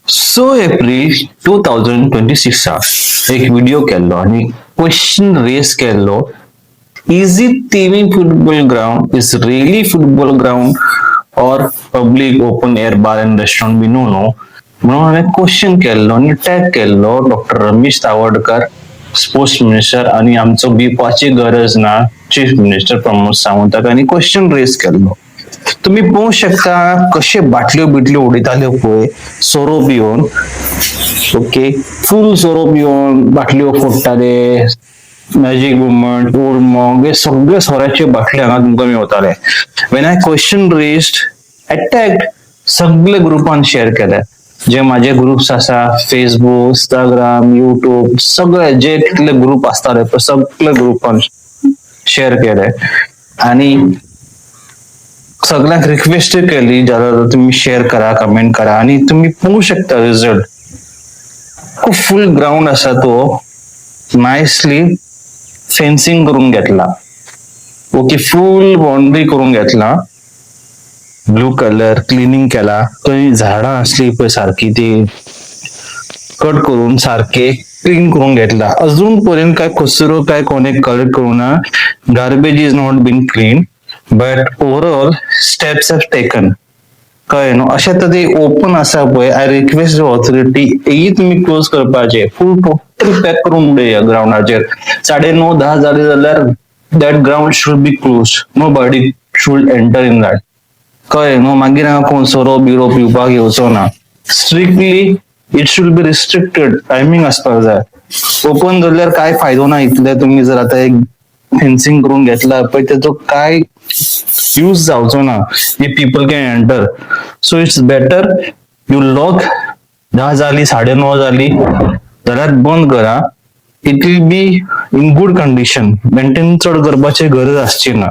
So April 2026 एक video केल्लो आणि क्वेश्चन रेस केल्लो. Is it TV football ground is really football ground or public open air bar and restaurant be no no म्हणून हांवें question केल्लो आणि tag केल्लो doctor Ramesh Tawadkar sports minister आणि आमचो भिवपाची गरज ना चीफ मिनिस्टर प्रमोद सावंताक आणि क्वेश्चन रेस केल्लो. तुम्ही पोवू शकता कशे बाटल्यो बिटल्यो उडयताल्यो पळय सोरो पिवन. ओके, फुल सोरो पिवन बाटल्यो फोडटाले. मॅजिक मुवमेंट ओल्ड मॉंग हे सगळे सोऱ्याचे बाटले हांगा तुमकां मेवताले. When I question raised attacked सगळे ग्रुपान शेअर केले. जे माझे ग्रुप्स आसा फेसबुक इंस्टाग्राम युट्यूब सगळे जे कितले ग्रुप आसताले पळय सगळे ग्रुपान शेअर केले आणि सगळ्यांक रिक्वेस्ट केली जाल्यार तुम्ही शेअर करा कमेंट करा आणि तुम्ही पोवू शकता रिझल्ट. खूप फुल ग्राउंड असा तो नाईसली फेन्सिंग करून घेतला. ओके, फुल बाउंड्री करून घेतला. ब्लू कलर क्लिनिंग केला. थंय झाडां असली पळय सारखी ती कट करून सारखे क्लीन करून घेतला. अजून पर्यंत काय कचरो काय कोणे कलेक्ट करूना. Garbage is not been clean but overall steps have taken. कळ्ळें न्हू. अशें तर ते ओपन आसा पळय. आय रिक्वेस्ट ऑथॉरिटी ही तुम्ही क्लोज करपाचे. फुल टोटल पॅक करून उडया ग्राउंडाचेर. 9:30-10 जाले जाल्यार that ground should be close. Nobody should enter in that. कळ्ळें न्हू. मागीर हांगा कोण सोरो बिरो पिवपाक येवचो ना. Strictly it should be restricted. Timing आसपाक जाय. ओपन जाल्यार काय फायदो ना. इतले तुम्ही जर आता एक फेन्सिंग करून घेतला पण त्याचो काय यूज जावचो ना. People can enter. So it's better you lock. 10 जाली 9:30 जाली जाल्यार बंद करा. It will be in good condition. Maintain चड करपाची गरज आसची ना.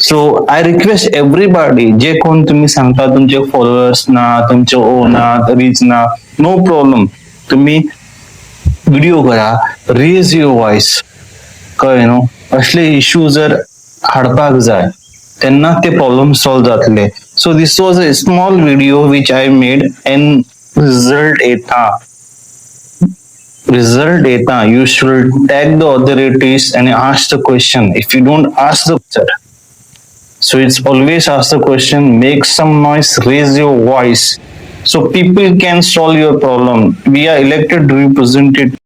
सो आय रिक्वेस्ट एव्हरीबॉडी जे कोण तुम्ही सांगता तुमचे फॉलोअर्स ना तुमचे ओ ना रीच ना नो प्रॉब्लेम. तुम्ही व्हिडिओ करा. Raise your voice. कळ्ळें न्हू. असले इश्यू जर हाडपाक जाय तेन्ना ते प्रॉब्लेम सॉल्व जातले. So this was a small video which I made and result येता you should tag the authorities and ask the question. If you don't ask the question so it's always ask the question, make some noise, raise your voice so people can solve your problem. We are elected representatives